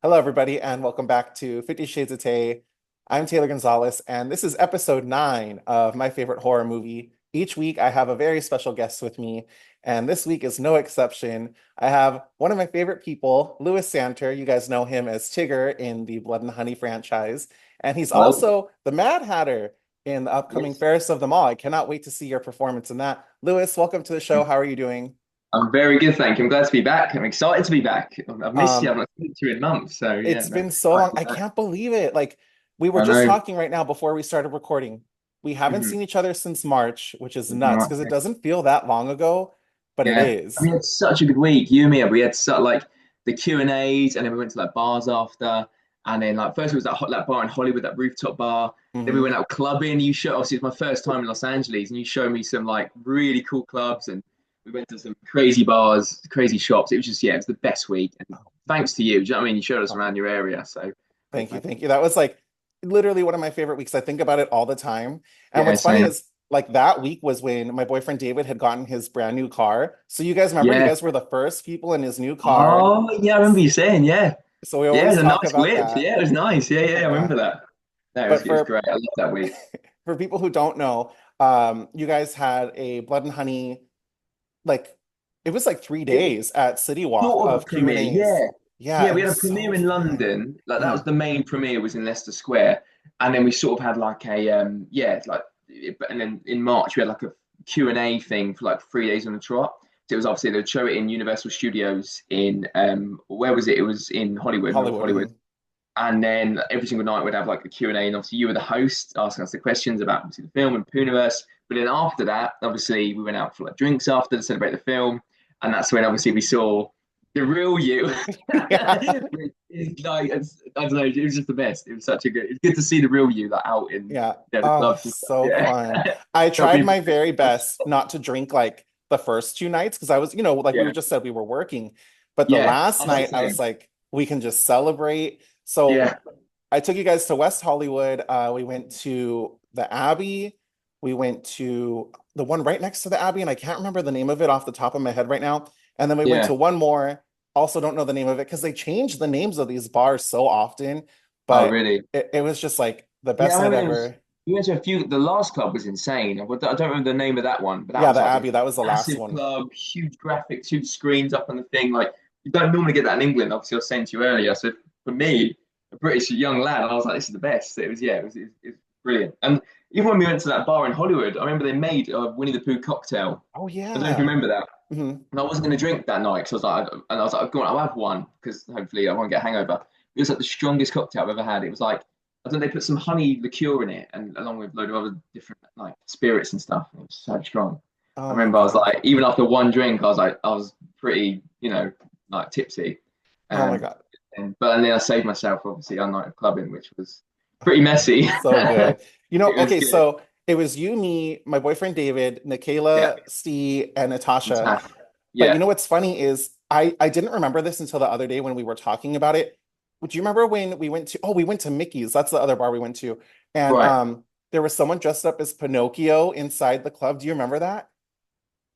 Hello, everybody, and welcome back to 50 Shades of Tay. I'm Taylor Gonzalez, and this is episode 9 of my favorite horror movie. Each week, I have a very special guest with me, and this week is no exception. I have one of my favorite people, Lewis Santer. You guys know him as Tigger in the Blood and Honey franchise, and he's Hello. also the Mad Hatter in the upcoming Yes. Fairest of Them All. I cannot wait to see your performance in that. Lewis, welcome to the show. How are you doing? I'm very good, thank you. I'm glad to be back. I'm excited to be back. I've missed you. Um, I've not seen you in months. So yeah, It's no, been so excited long. to be I back. can't believe it. Like we were I just know. talking right now before we started recording. We haven't Mhm. seen each other since March, which is nuts Right. because it doesn't feel that long ago, but it Yeah. I is. mean, it's such a good week. You and me, we had like the Q&As, and then we went to like bars after. And then like first it was that bar in Hollywood, that rooftop bar. Then we Hmm. went out clubbing. You showed obviously it's my first time in Los Angeles, and you showed me some like really cool clubs, and we went to some crazy bars, crazy shops. It was just it was the best week. And thanks to you. Do you know what I mean? You showed us Oh, around your area, so very thank you, thankful. thank you. That was like literally one of my favorite weeks. I think about it all the time. And Yeah, what's funny same. is like that week was when my boyfriend David had gotten his brand new car. So you guys remember you Yeah. guys were the first people in his new car. Oh, yeah, I remember you saying, yeah. So we Yeah, it always was a talk nice about whip. that. Yeah, it was nice. Yeah, yeah, I Yeah. remember that. No, But it was for great. I love that week. for people who don't know, you guys had a Blood and Honey, like it was like three It was days at City Walk sort of a of Q and premiere, A's. yeah. Yeah, Yeah, it we had was a so premiere in fun. London. Like that was Mhm. the main premiere was in Leicester Square. And then we sort of had like a and then in March we had like a Q&A thing for like 3 days on the trot. So it was obviously they'd show it in Universal Studios in where was it? It was in Hollywood, North Hollywood. Hollywood. Mhm. And then every single night we'd have like a Q&A, and obviously you were the host asking us the questions about obviously the film and Pooniverse. But then after that, obviously we went out for like drinks after to celebrate the film, and that's when obviously we saw the real you. Yeah. It's like I don't know, it was just the best. It was such a good. It's good to see the real you like out in Yeah. the Oh, clubs and stuff. so Yeah, fun. I not tried being my very best not to drink like the first two nights because I was, like we were yeah, just said, we were working. But the yeah. last I was night the I was same. like, we can just celebrate. So Yeah, I took you guys to West Hollywood. We went to the Abbey. We went to the one right next to the Abbey, and I can't remember the name of it off the top of my head right now. And then we went yeah. to one more. Also, don't know the name of it because they change the names of these bars so often. Oh, But really? it was just like the Yeah, best I night remember it was. ever. We went to a few. The last club was insane. I don't remember the name of that one, but that Yeah, was the like a Abbey, that was the last massive one. club, huge graphics, huge screens up on the thing. Like you don't normally get that in England. Obviously, I was saying to you earlier. So for me, a British young lad, I was like, this is the best. It was it was brilliant. And even when we went to that bar in Hollywood, I remember they made a Winnie the Pooh cocktail. Oh I don't know if you yeah. remember that. Hmm. And I wasn't going to drink that night because I was like, go on, I'll have one because hopefully I won't get a hangover. It was like the strongest cocktail I've ever had. It was like, I don't know, they put some honey liqueur in it and along with a load of other different like spirits and stuff. It was so strong. I Oh my remember I was God. like, even after one drink, I was pretty, like tipsy. Oh my Um, God. but then I saved myself obviously on night of clubbing, which was pretty messy. So good. It was Okay, good. so it was you, me, my boyfriend David, Yeah. Nikayla, Steve, and Natasha. Fantastic. But Yeah. what's funny is I didn't remember this until the other day when we were talking about it. Do you remember when we went to Mickey's? That's the other bar we went to. And Right. there was someone dressed up as Pinocchio inside the club. Do you remember that?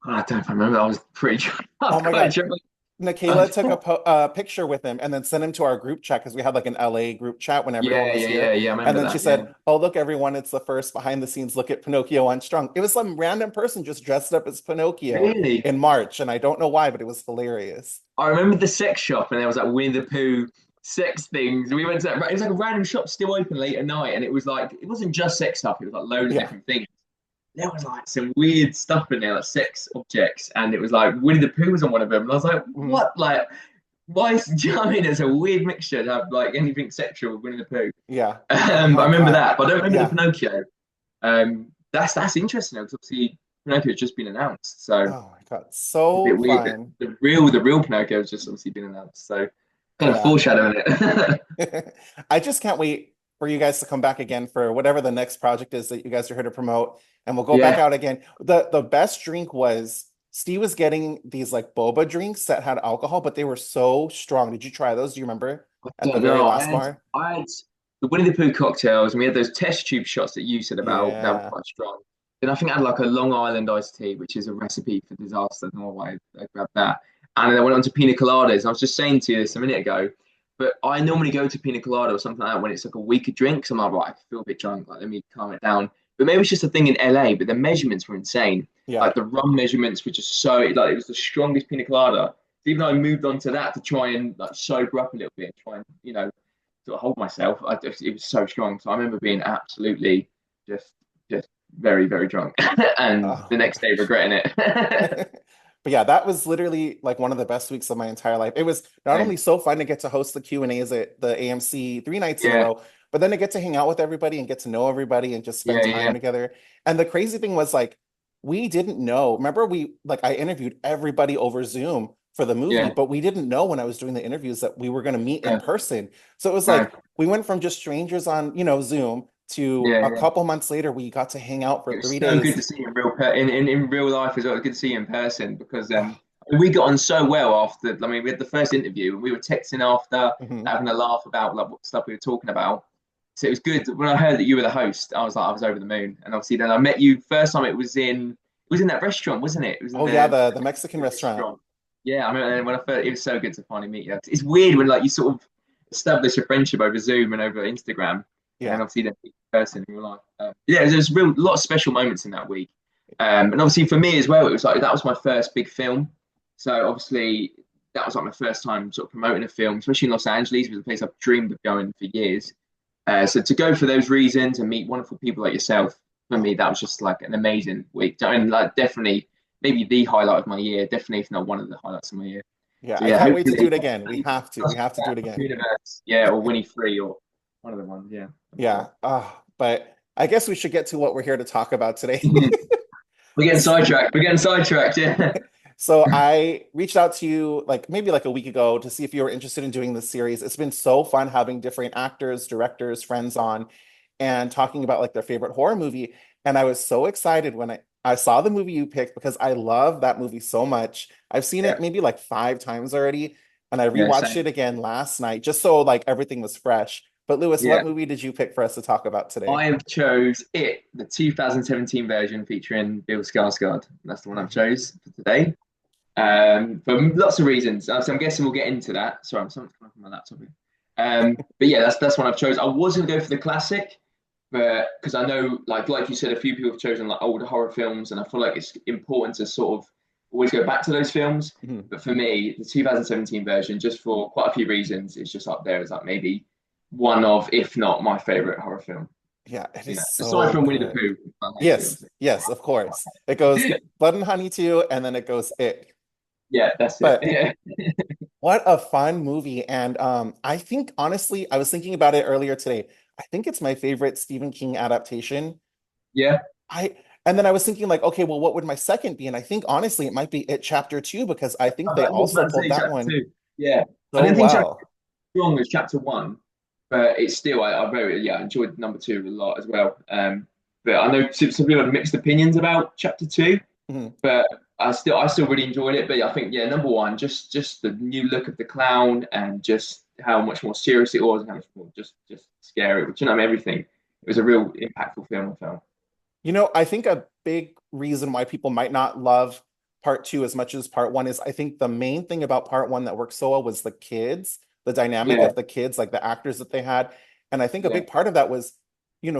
I don't know if I remember. I was pretty drunk. I was Oh my quite God. drunk. Nikayla took a picture with him and then sent him to our group chat because we had like an LA group chat when everyone Yeah, was yeah, here. yeah, yeah. I And remember then she that. Yeah. said, "Oh, look, everyone, it's the first behind the scenes look at Pinocchio Unstrung." It was some random person just dressed up as Pinocchio Really? in March, and I don't know why, but it was hilarious. I remember the sex shop, and there was like Winnie the Pooh sex things. We went to that. It was like a random shop still open late at night, and it was like it wasn't just sex stuff. It was like loads of Yeah. different things. There was like some weird stuff in there, like sex objects, and it was like Winnie the Pooh was on one of them, and I was like, Mhm. what? Like, why is do you know what I mean? It's a weird mixture to have like anything sexual with Winnie the Pooh. Yeah. But I Oh remember God. that, but I don't remember the Yeah. Pinocchio. That's interesting because obviously Pinocchio has just been announced, so Oh my God. it's a So bit weird that fun. the real Pinocchio has just obviously been announced. So kind of Yeah. foreshadowing it. I just can't wait for you guys to come back again for whatever the next project is that you guys are here to promote, and we'll go back Yeah, out again. The best drink was Steve was getting these like boba drinks that had alcohol, but they were so strong. Did you try those? Do you remember I at the don't very know. last bar? I had the Winnie the Pooh cocktails, and we had those test tube shots that you said about that were Yeah. quite strong. Then I think I had like a Long Island iced tea, which is a recipe for disaster. I don't know why I grabbed that. And then I went on to pina coladas. I was just saying to you this a minute ago, but I normally go to pina colada or something like that when it's like a weaker drink. So I'm like, right, I feel a bit drunk. Like, let me calm it down. But maybe it's just a thing in LA. But the measurements were insane. Yeah. Like the rum measurements were just so like it was the strongest pina colada. So even though I moved on to that to try and like sober up a little bit, try and sort of hold myself. It was so strong. So I remember being absolutely just just very very drunk, and Oh. the next day regretting it. But yeah, that was literally like one of the best weeks of my entire life. It was not only Same. so fun to get to host the Q&As at the AMC 3 nights in a Yeah, row, but then to get to hang out with everybody and get to know everybody and just spend yeah, time yeah, together. And the crazy thing was like we didn't know. Remember we like I interviewed everybody over Zoom for the movie, yeah. but we didn't know when I was doing the interviews that we were going to meet in No, person. So it was no. like we went from just strangers on, Zoom to Yeah, a yeah. couple months later we got to hang out for It was three so good days. to see you in in real life as well. It was good to see you in person because we got on so well after. I mean, we had the first interview and we were texting after, Mhm. having a laugh about like what stuff we were talking about. So it was good. When I heard that you were the host, I was over the moon. And obviously, then I met you first time. It was in that restaurant, wasn't it? It was in Oh yeah, the the Mexican restaurant. restaurant. Yeah, I mean, when I first, it was so good to finally meet you. It's weird when like you sort of establish a friendship over Zoom and over Instagram, and then Yeah. obviously then meet in person in real life. Yeah, there's real lot of special moments in that week. And obviously for me as well, it was like that was my first big film. So obviously that was like my first time sort of promoting a film, especially in Los Angeles, it was a place I've dreamed of going for years. So to go for those reasons and meet wonderful people like yourself, for Oh, me, that was just like an amazing week. I mean, like definitely maybe the highlight of my year, definitely if not one of the highlights of my year. yeah, So I yeah, can't wait to do hopefully it again. We have to. We have to do it again. Universe, yeah, or Winnie Free or one of the ones, yeah, I'm Yeah. sure. But I guess we should get to what we're here to talk about today. Mhm. We're getting sidetracked. We're getting sidetracked. Yeah. So I reached out to you like maybe like a week ago to see if you were interested in doing this series. It's been so fun having different actors, directors, friends on and talking about like their favorite horror movie. And I was so excited when I saw the movie you picked because I love that movie so much. I've seen Yeah. it maybe like 5 times already, and I Yeah. rewatched Same. it again last night just so like everything was fresh. But Lewis, Yeah. what movie did you pick for us to talk about today? I have chose it, the 2017 version featuring Bill Skarsgård. That's the one I've Mhm. chose for today. For lots of reasons. So I'm guessing we'll get into that. Sorry, I'm something's coming up on my laptop here. But yeah, that's one I've chose. I was gonna go for the classic, but because I know, like you said, a few people have chosen like older horror films, and I feel like it's important to sort of always go back to those films. Mhm. But for me, the 2017 version, just for quite a few reasons, it's just up there as like maybe one of, if not my favorite horror film. Yeah, it You is know, aside so from Winnie the good. Pooh, I like it, Yes, yes, of course. It goes obviously. Blood and Honey too, and then it goes It. Yeah, that's it. But Yeah, what a fun movie. And I think honestly, I was thinking about it earlier today. I think it's my favorite Stephen King adaptation. yeah. I and then I was thinking like, okay, well, what would my second be? And I think honestly it might be It Chapter Two because I think they I was also about to pulled say that chapter one two. Yeah, I so didn't think chapter well. strong as chapter one, but it's still I very yeah I enjoyed number two a lot as well. But I know some people have mixed opinions about chapter two, Mhm. but I still really enjoyed it. But yeah, I think yeah number one just the new look of the clown and just how much more serious it was and how much more just scary. But you know everything. It was a real impactful film. I felt. I think a big reason why people might not love part two as much as part one is I think the main thing about part one that worked so well was the kids, the dynamic Yeah, of the kids, like the actors that they had. And I think a yeah. big part of that was,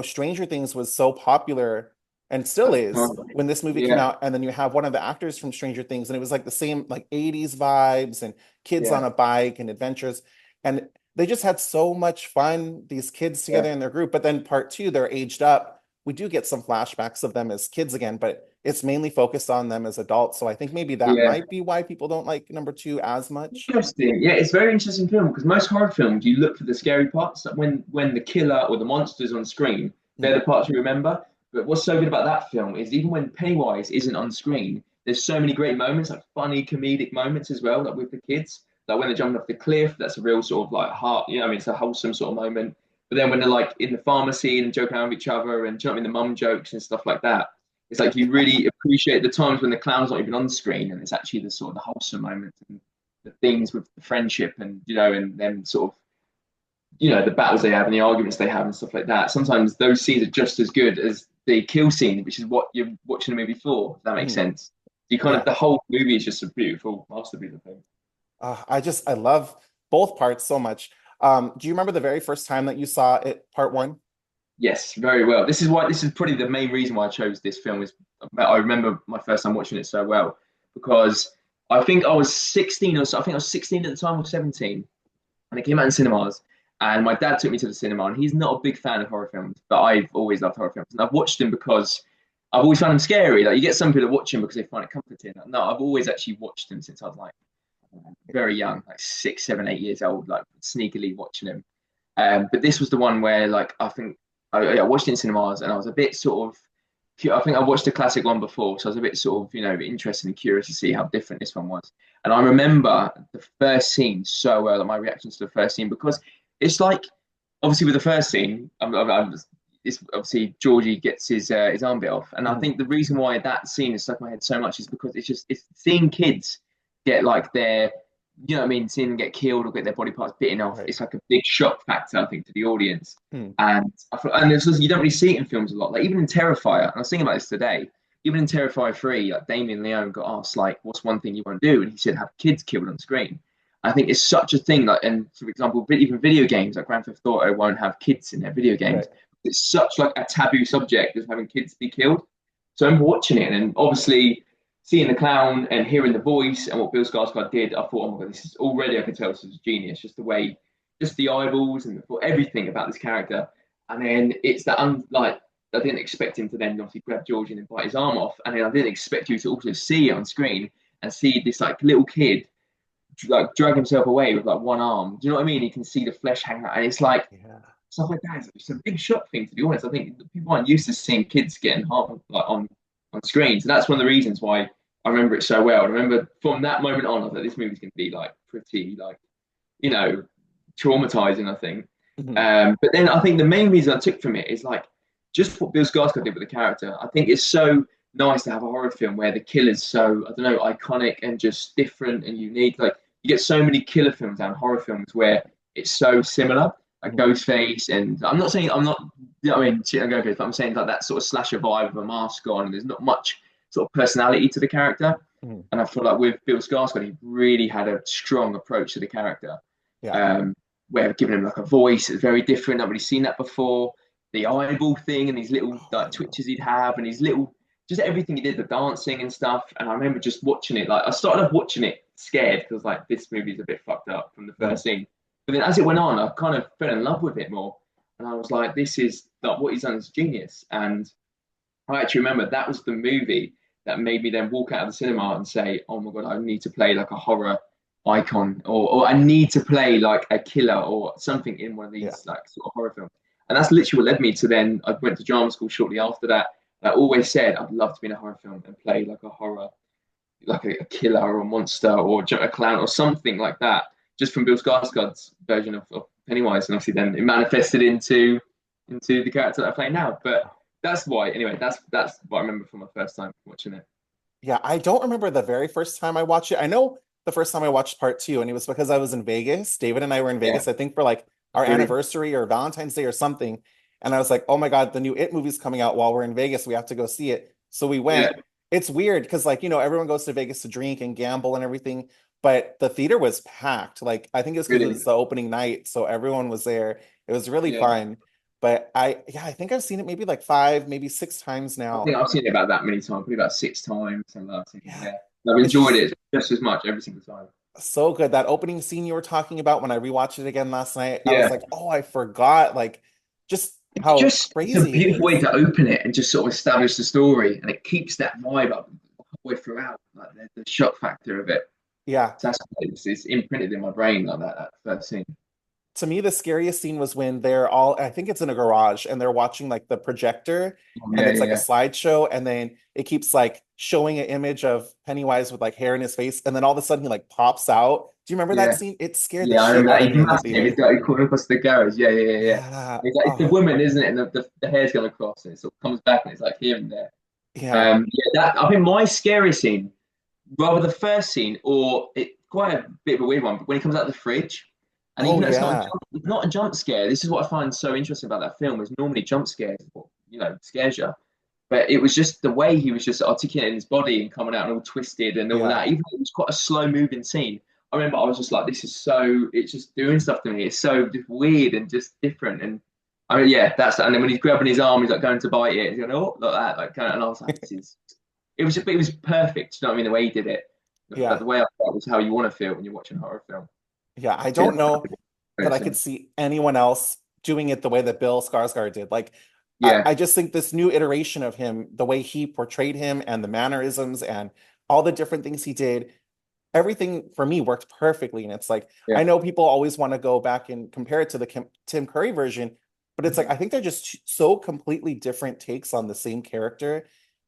Stranger Things was so popular and still At the is time. when this movie came Yeah, out. And then you have one of the actors from Stranger Things, and it was like the same like 80s vibes and kids yeah, on a bike and adventures. And they just had so much fun, these kids yeah. together in their group. But then part two, they're aged up. We do get some flashbacks of them as kids again, but it's mainly focused on them as adults. So I think maybe that Yeah. might be why people don't like number two as much. Interesting. Yeah, it's a very interesting film because most horror films you look for the scary parts, like when the killer or the monster's on screen, they're Mhm. the parts you remember. But what's so good about that film is even when Pennywise isn't on screen, there's so many great moments, like funny comedic moments as well, like with the kids. Like when they're jumping off the cliff, that's a real sort of like heart, I mean, it's a wholesome sort of moment. But then when they're like in the pharmacy and joking around with each other and jumping the mum jokes and stuff like that, it's like you really appreciate the times when the clown's not even on screen and it's actually the sort of the wholesome moments and the things with the friendship and and then sort of the battles they have and the arguments they have and stuff like that. Sometimes those scenes are just as good as the kill scene, which is what you're watching the movie for. If that makes Mhm. sense. You kind of Yeah. the whole movie is just a beautiful masterpiece of thing. I love both parts so much. Do you remember the very first time that you saw it, part one? Yes, very well. This is probably the main reason why I chose this film is I remember my first time watching it so well because I think I was 16 or so. I think I was 16 at the time or 17, and it came out in cinemas. And my dad took me to the cinema, and he's not a big fan of horror films, but I've always loved horror films, and I've watched them because I've always found them scary. Like you get some people that watch them because they find it comforting. No, I've always actually watched them since I was like very young, like 6, 7, 8 years old, like sneakily watching them. But this was the one where, like, I think I watched it in cinemas, and I was a bit sort of. I think I watched the classic one before, so I was a bit sort of, interested and curious to see how different this one was. And I remember the first scene so well, like my reactions to the first scene, because it's like, obviously with the first scene, it's obviously Georgie gets his arm bit off, and I Mhm. think the reason why that scene has stuck in my head so much is because it's seeing kids get like their, what I mean, seeing them get killed or get their body parts bitten off. Right. It's like a big shock factor, I think, to the audience. Hmm. And you don't really see it in films a lot. Like even in Terrifier, and I was thinking about this today. Even in Terrifier 3, like Damien Leone got asked, like, "What's one thing you won't do?" And he said, "Have kids killed on screen." I think it's such a thing. Like, and for example, even video games like Grand Theft Auto won't have kids in their video games. Right. It's such like a taboo subject as having kids be killed. So I'm watching it, and obviously seeing the clown and hearing the voice and what Bill Skarsgård did, I thought, oh my god, this is already, I could tell this was genius. Just the way, just the eyeballs and everything about this character. And then it's that, like, I didn't expect him to then obviously grab George and bite his arm off. And then I didn't expect you to also see it on screen and see this like little kid like drag himself away with like one arm. Do you know what I mean? He can see the flesh hanging out, and it's like Yeah. stuff like that. It's a big shock thing to be honest. I think people aren't used to seeing kids getting harmed like on screen, so that's one of the reasons why I remember it so well. I remember from that moment on, I was like, this movie's going to be like pretty like you know traumatizing. I think, Mhm. but then I think the main reason I took from it is like just what Bill Skarsgård did with the character. I think it's so nice to have a horror film where the killer's so I don't know iconic and just different and unique. Like you get so many killer films and horror films where it's so similar, like Mhm. Ghostface. And I'm not saying I'm not, I mean, shit, I'm Ghostface, but I'm saying like that sort of slasher vibe of a mask on, and there's not much sort of personality to the character. Mhm. And I feel like with Bill Skarsgård, he really had a strong approach to the character, Yeah. um, where giving him like a voice is very different. I've really seen that before. The eyeball thing and these little Oh, I like know. twitches he'd have, and his little just everything he did, the dancing and stuff. And I remember just watching it. Like I started off watching it scared because like this movie's a bit fucked up from the Mhm. first scene. But then as it went on, I kind of fell in love with it more. And I was like, this is like what he's done is genius. And I actually remember that was the movie that made me then walk out of the cinema and say, "Oh my god, I need to play like a horror icon, or I need to play like a killer or something in one of Yeah. these like sort of horror films." And that's literally what led me to then. I went to drama school shortly after that. I always said I'd love to be in a horror film and play like a horror, like a killer or a monster or a clown or something like that, just from Bill Skarsgård's version of Pennywise, and obviously then it manifested into the character that I play now. But that's why. Anyway, that's what I remember from my first time watching it. Yeah, I don't remember the very first time I watched it. I know the first time I watched part two, and it was because I was in Vegas. David and I were in Yeah, Vegas, I think for like our brilliant. anniversary or Valentine's Day or something. And I was like, oh my God, the new It movie's coming out while we're in Vegas. We have to go see it. So we Yeah, went. It's weird because, like, everyone goes to Vegas to drink and gamble and everything, but the theater was packed. Like, I think it's because it's brilliant. the opening night. So everyone was there. It was really Yeah, fun. But yeah, I think I've seen it maybe like five, maybe six times I now. think I've seen it about that many times, probably about 6 times. Something like that. Yeah, Yeah, and I've it's enjoyed just it just as much every single time. so good. That opening scene you were talking about when I rewatched it again last night, I was Yeah, like, oh, I forgot like just it's how just it's a crazy it beautiful way is. to open it and just sort of establish the story, and it keeps that vibe up the whole way throughout, like the shock factor of it. Yeah. So that's why it's imprinted in my brain like that first scene. To me, the scariest scene was when they're all, I think it's in a garage and they're watching like the projector Oh, and yeah, it's yeah, like a yeah, slideshow and then it keeps like showing an image of Pennywise with like hair in his face and then all of a sudden he like pops out. Do you remember that yeah, scene? It scared the yeah. I shit remember out that. of He's me in the massive. He's theater. got coming across the garage. Yeah, yeah, yeah, yeah. Yeah. It's the Oh, woman, isn't it? And the hair's going across, and it sort of comes back, and it's like here and there. yeah. Yeah, that I think my scary scene, rather the first scene, or it quite a bit of a weird one, but when he comes out of the fridge, and Oh, even though yeah. it's not a jump scare. This is what I find so interesting about that film. Is normally jump scares, what, scares you, but it was just the way he was just articulating his body and coming out and all twisted and all Yeah. that. Even though it was quite a slow moving scene, I remember I was just like, this is so, it's just doing stuff to me. It's so just weird and just different. And I mean, yeah, and then when he's grabbing his arm, he's like going to bite it. He's going, oh, like that, like kind of, and I was like, it was perfect. You know what I mean? The way he did it, Yeah. the way I felt was how you want to feel when you're watching a horror film. Yeah, I So, don't know that I could person. see anyone else doing it the way that Bill Skarsgård did. Like, Yeah, I just think this new iteration of him, the way he portrayed him and the mannerisms and all the different things he did, everything for me worked perfectly. And it's like, yeah, I know people always want to go back and compare it to the Tim Curry version, but it's like, I think they're just so completely different takes on the same character.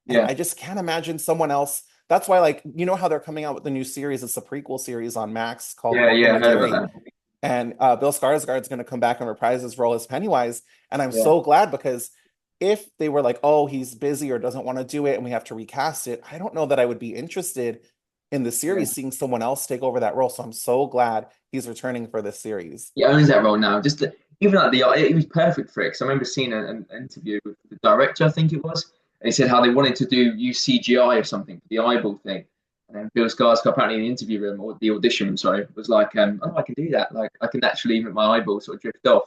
And yeah, I just can't imagine someone else. That's why, like, you know how they're coming out with the new series? It's a prequel series on Max called yeah, Welcome yeah. to I heard Derry. about that. And Bill Skarsgård's going to come back and reprise his role as Pennywise. And I'm Yeah, so glad because if they were like, oh, he's busy or doesn't want to do it and we have to recast it, I don't know that I would be interested in the yeah. series seeing someone else take over that role. So I'm so glad he's returning for this series. He owns that role now. Even like he was perfect for it. Because I remember seeing an interview with the director, I think it was, and he said how they wanted to use CGI or something for the eyeball thing. And then Bill Skarsgård apparently in the interview room or the audition room, sorry, was like, "Oh, I can do that. Like, I can actually make my eyeball sort of drift off."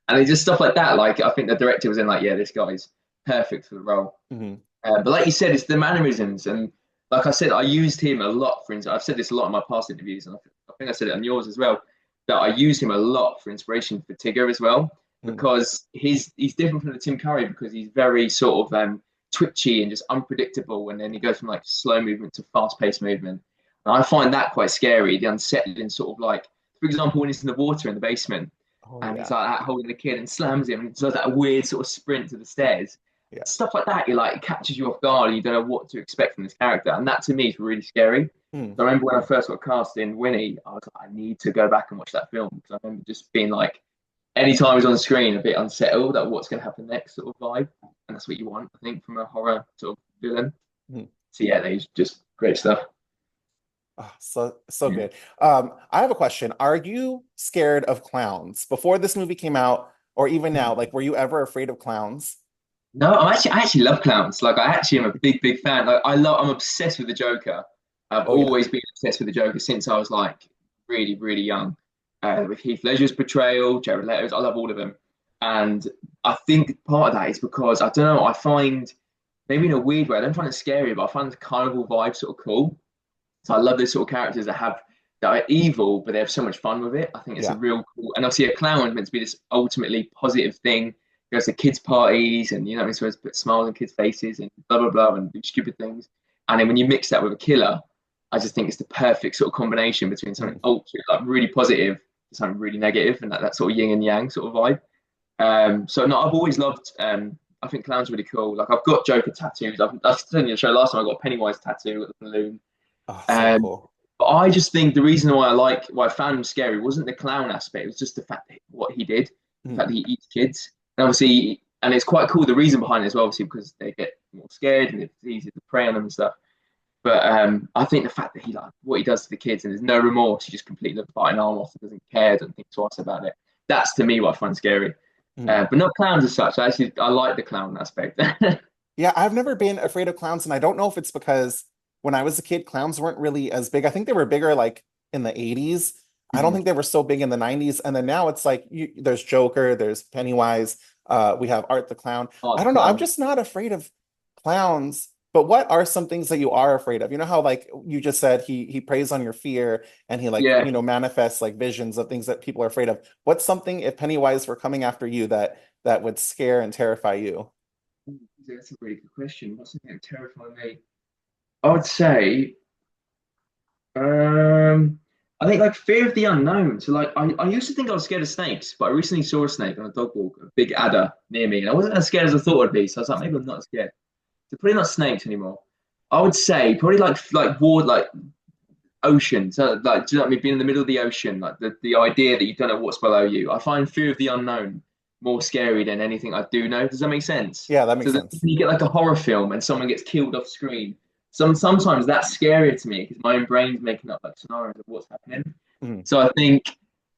And it's just stuff like that. Like, I think the director was in like, "Yeah, this guy's perfect for the role." Mhm. But like you said, it's the mannerisms, and like I said, I used him a lot. For instance, I've said this a lot in my past interviews, and I think I said it on yours as well. That I use him a lot for inspiration for Tigger as well, Mhm. because he's different from the Tim Curry because he's very sort of twitchy and just unpredictable, and then he goes from like slow movement to fast paced movement. And I find that quite scary, the unsettling sort of like, for example, when he's in the water in the basement Oh and he's yeah. like that holding the kid and slams him and does that weird sort of sprint to the stairs. Yeah. Stuff like that, you like it catches you off guard and you don't know what to expect from this character. And that to me is really scary. Mm. So I remember when I first got cast in Winnie, I was like, I need to go back and watch that film because I remember just being like, anytime he's on the screen, a bit unsettled, like what's going to happen next sort of vibe. And that's what you want, I think, from a horror sort of villain. Mm. So yeah, they just great stuff. Oh, so Yeah. good. I have a question. Are you scared of clowns before this movie came out, or even now? Like, were you ever afraid of clowns? No, I actually love clowns. Like I actually am a big fan. Like I'm obsessed with the Joker. I've Oh yeah. always been obsessed with the Joker since I was like really young. With Heath Ledger's portrayal, Jared Leto's, I love all of them. And I think part of that is because I don't know, I find maybe in a weird way, I don't find it scary, but I find the carnival vibe sort of cool. So I love those sort of characters that are evil, but they have so much fun with it. I think it's a Yeah. real cool. And obviously, a clown is meant to be this ultimately positive thing. Goes to kids' parties, and you know, he's supposed to put smiles on kids' faces and blah blah blah and do stupid things. And then when you mix that with a killer, I just think it's the perfect sort of combination between something Mm. ultra like really positive to something really negative, and that sort of yin and yang sort of vibe. So no, I've always loved. I think clowns are really cool. Like I've got Joker tattoos. I said in the show last time I got a Pennywise tattoo with a balloon. Oh, so Um, cool. but I just think the reason why I found him scary wasn't the clown aspect. It was just the fact that what he did, the Mm. fact that he eats kids, and obviously, and it's quite cool. The reason behind it as well, obviously, because they get more scared and it's easy to prey on them and stuff. But I think the fact that he like what he does to the kids and there's no remorse, he just completely bite an arm off and doesn't care, doesn't think twice about it. That's to me what I find scary. Mm. But not clowns as such. I like the clown aspect. Yeah, I've never been afraid of clowns, and I don't know if it's because when I was a kid, clowns weren't really as big. I think they were bigger like in the 80s. I don't think they were so big in the 90s. And then now it's like there's Joker, there's Pennywise, we have Art the Clown. Oh, I the don't know. I'm clown. just not afraid of clowns. But what are some things that you are afraid of? You know how like you just said he preys on your fear and he like, Yeah. manifests like visions of things that people are afraid of. What's something if Pennywise were coming after you that would scare and terrify you? That's a really good question. What's something that terrifies me? I would say, I think like fear of the unknown. So like I used to think I was scared of snakes, but I recently saw a snake on a dog walk, a big adder near me, and I wasn't as scared as I thought I'd be. So I was like, maybe I'm not as scared. So probably not snakes anymore. I would say probably like war like ocean. So like do you know what I mean? Being in the middle of the ocean, like the idea that you don't know what's below you. I find fear of the unknown more scary than anything I do know. Does that make sense? Yeah, that makes So that sense. you get like a horror film and someone gets killed off screen. Sometimes that's scarier to me because my own brain's making up like scenarios of what's happening. Mhm. So I think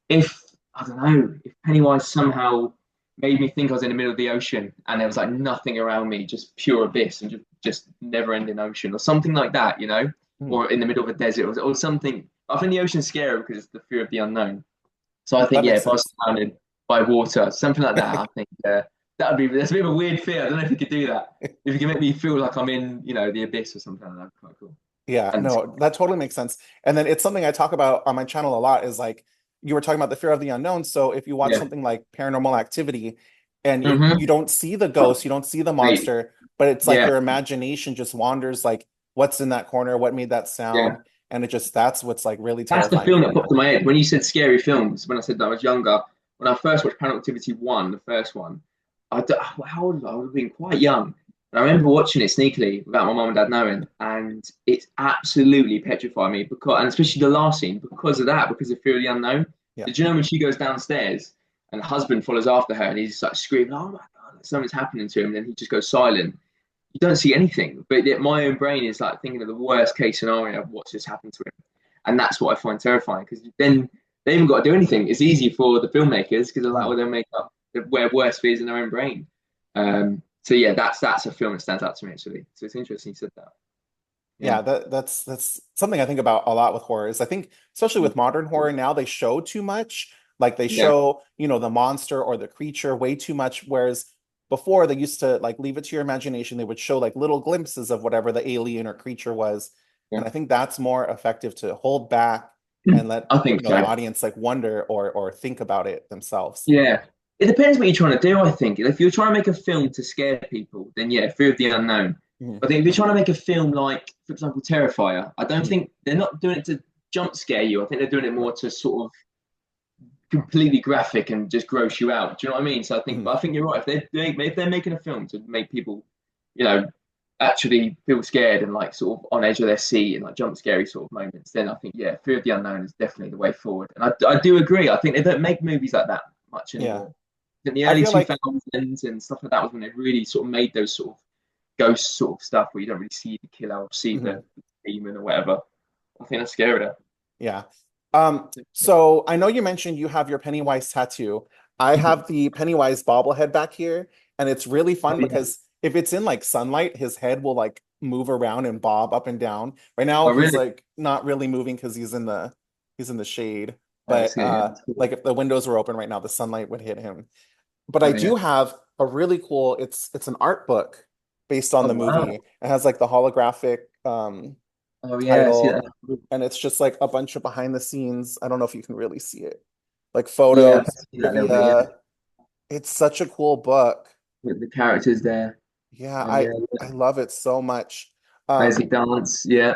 if I don't know if Pennywise somehow made me think I was in the middle of the ocean and there was like nothing around me, just pure abyss and just never ending ocean or something like that, you know. Hmm. or in the middle of a desert or something. I think the ocean's scary because it's the fear of the unknown. So I think, That yeah, makes if I was sense. surrounded by water, something like that, I think that's a bit of a weird fear. I don't know if you could do that. If you can make me feel like I'm in, the abyss or something, that'd be quite cool. Yeah, And no, that totally makes sense. And then it's something I talk about on my channel a lot is like you were talking about the fear of the unknown. So if you watch yeah, something like Paranormal Activity and you hmm don't see the ghost, you don't see the wait, monster, but it's like yeah, your imagination just wanders like what's in that corner, what made that yeah. sound, and it just that's what's like really That's the terrifying film for that me. popped in my head when you said scary films. When I said that I was younger, when I first watched Paranormal Activity 1, the first one, how old was I? I would have been quite young. And I remember watching it sneakily without my mum and dad knowing, and it absolutely petrified me because, and especially the last scene, because of that, because of fear of the unknown. Yeah. Did you know when she goes downstairs and the husband follows after her and he's like screaming, "Oh my God, something's happening to him," and then he just goes silent. You don't see anything, but yet my own brain is like thinking of the worst case scenario of what's just happened to him, and that's what I find terrifying because then they haven't got to do anything. It's easy for the filmmakers because they're like, Mhm. well, they'll make up their worst fears in their own brain. So yeah, that's a film that stands out to me actually. So it's interesting you said that. Yeah, Yeah, that's something I think about a lot with horror is I think especially with modern horror now they show too much. Like they yeah, show, the monster or the creature way too much, whereas before they used to like leave it to your imagination. They would show like little glimpses of whatever the alien or creature was. yeah. And I think that's more effective to hold back and let, I think the so. audience like wonder or think about it themselves. Yeah. It depends what you're trying to do, I think. If you're trying to make a film to scare people, then yeah, fear of the unknown. Mhm. I think if you're trying to make a film like, for example, Terrifier, I don't Mhm. think they're not doing it to jump scare you. I think they're doing it more Right. to sort of completely graphic and just gross you out. Do you know what I mean? So I think, Mhm. but I think you're right. If they're making a film to make people, you know, actually feel scared and like sort of on edge of their seat and like jump scary sort of moments, then I think yeah, fear of the unknown is definitely the way forward. And I do agree. I think they don't make movies like that much Yeah. anymore. In the I early feel like 2000s and stuff like that was when they really sort of made those sort of ghost sort of stuff where you don't really see the killer or see mhm. the demon or whatever. I think that's scary though. Yeah. So I know you mentioned you have your Pennywise tattoo. I have the Pennywise bobblehead back here, and it's really Oh fun yeah. because if it's in like sunlight, his head will like move around and bob up and down. Right now Oh he's really? like not really moving because he's in the shade. That's But good. Yeah, that's cool. like if the windows were open right now, the sunlight would hit him. But I Oh yeah. do have a really cool, it's an art book based on Oh the wow. movie. It has like the holographic Oh yeah. I see that. title, and it's just like a bunch of behind the scenes. I don't know if you can really see it, like Yeah, I photos, can see that a little bit. Yeah, trivia. It's such a cool book. with the characters there. Yeah, And I love it so much. basic Um, dance. Yeah.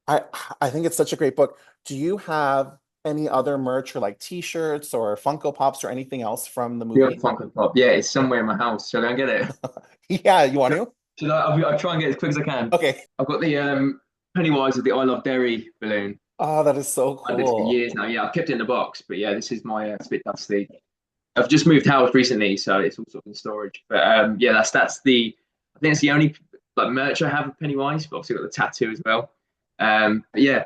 I I think it's such a great book. Do you have any other merch or like t-shirts or Funko Pops or anything else from the The movie? Funko Pop. Yeah, it's somewhere in my house. Shall I go and get it? Yeah, you want to? I'll try and get it as quick as I can. Okay. I've got the Pennywise with the I Love Dairy balloon. Oh, that is so I've had this for cool. years now. Yeah, I've kept it in the box, but yeah, this is my it's a bit dusty. I've just moved house recently, so it's all sort of in storage. But yeah, that's the I think it's the only like merch I have of Pennywise. But obviously got the tattoo as well. But yeah,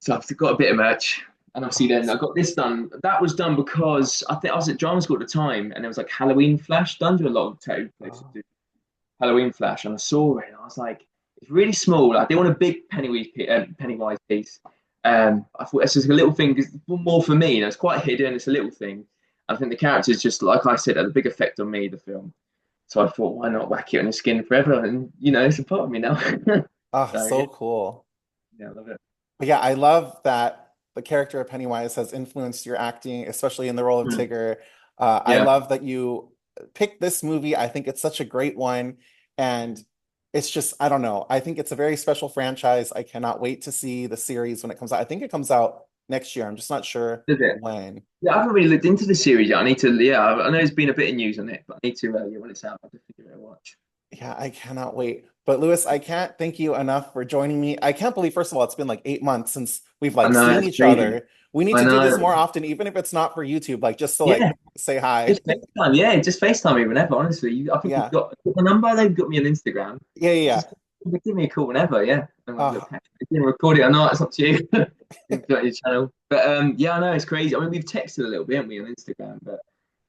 so I've got a bit of merch, and obviously then I got this done. That was done because I think I was at drama school at the time, and there was like Halloween flash done. To a lot of tattoo places Oh, do Halloween flash, and I saw it, and I was like, it's really small. Like, they want a big Pennywise piece. I thought it's just a little thing, 'cause more for me. It's quite hidden. It's a little thing. I think the characters just, like I said, had a big effect on me. The film. So I thought, why not whack it on the skin forever? And it's a part of me now. oh, So yeah, so cool. yeah, I love it. But yeah, I love that the character of Pennywise has influenced your acting, especially in the role of Mm. Tigger. I Yeah, love that you picked this movie. I think it's such a great one. And it's just, I don't know. I think it's a very special franchise. I cannot wait to see the series when it comes out. I think it comes out next year. I'm just not sure does it? when. Yeah, I haven't really looked into the series yet. I need to. Yeah, I know there's been a bit of news on it, but I need to. Yeah, when it's out, I'll definitely give it a watch. Yeah, I cannot wait. But Lewis, I can't thank you enough for joining me. I can't believe, first of all, it's been like 8 months since we've I like know seen it's each crazy. other. We need I to do this know. more often, even if it's not for YouTube, like just to like Yeah, say hi. just FaceTime. Yeah, just FaceTime me whenever. Honestly, I think you've Yeah. got my number. They've got me on Instagram. Yeah, yeah, Just yeah. give me a call whenever. Yeah, and we'll Oh, catch. You can record it or not. It's up to you. You've got your channel. But yeah, I know it's crazy. I mean, we've texted a little bit, haven't we, on Instagram, but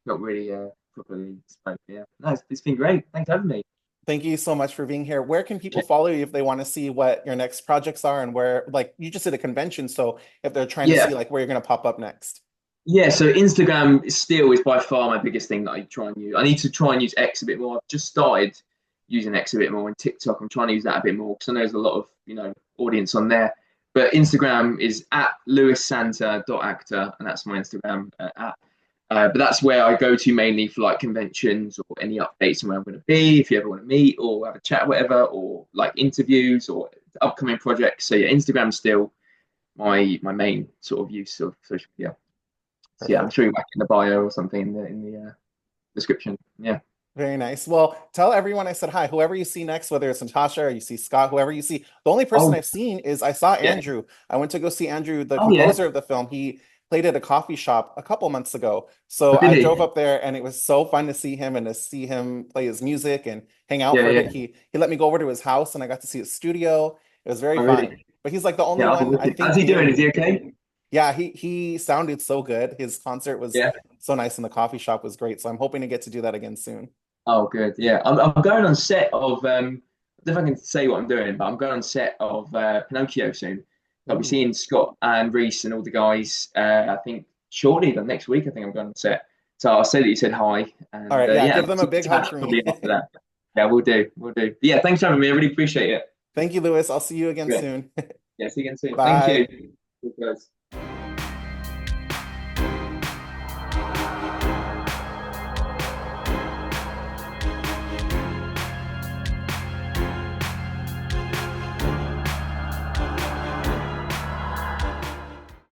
not really properly spoke. Yeah, no, it's been great. Thanks for having me. Thank you so much for being here. Where can people follow you if they want to see what your next projects are and where, like, you just did a convention, so if they're trying to Yeah. see like where you're going to pop up next? Yeah, so Instagram is by far my biggest thing that I try and use. I need to try and use X a bit more. I've just started using X a bit more, and TikTok I'm trying to use that a bit more because I know there's a lot of audience on there. But Instagram is at lewissanter.actor, and that's my Instagram at. But that's where I go to mainly for like conventions or any updates on where I'm going to be, if you ever want to meet or have a chat, whatever, or like interviews or upcoming projects. So yeah, Instagram's still my main sort of use of social media. So yeah, I'm Perfect. sure you're back in the bio or something in the description. Yeah. Very nice. Well, tell everyone I said hi. Whoever you see next, whether it's Natasha or you see Scott, whoever you see. The only person Oh I've seen is I saw yeah. Andrew. I went to go see Andrew, the Oh yeah. composer of the film. He played at a coffee shop a couple months ago. Oh, So did I drove he? up there and it was so fun to see him and to see him play his music and hang out Yeah, for a bit. yeah. He let me go over to his house and I got to see his studio. It was very Oh fun. really? But he's like the only Yeah. Oh, one I wicked. How's think he near doing? Is he me. okay? Yeah, he sounded so good. His concert was Yeah. so nice and the coffee shop was great. So I'm hoping to get to do that again soon. Oh good. Yeah. I'm going on set of I don't know if I can say what I'm doing, but I'm going on set of Pinocchio soon. I'll be Ooh. seeing Scott and Reese and all the guys. I think shortly, the next week. I think I'm going on set. So I'll say that you said hi, All and right, yeah, yeah, give them a big hug chat for me. probably after that. Yeah, we'll do. We'll do. But yeah, thanks for having me. I really appreciate it. Thank you, Lewis. I'll see you again Yeah. soon. Yeah. See you again soon. Thank Bye. you.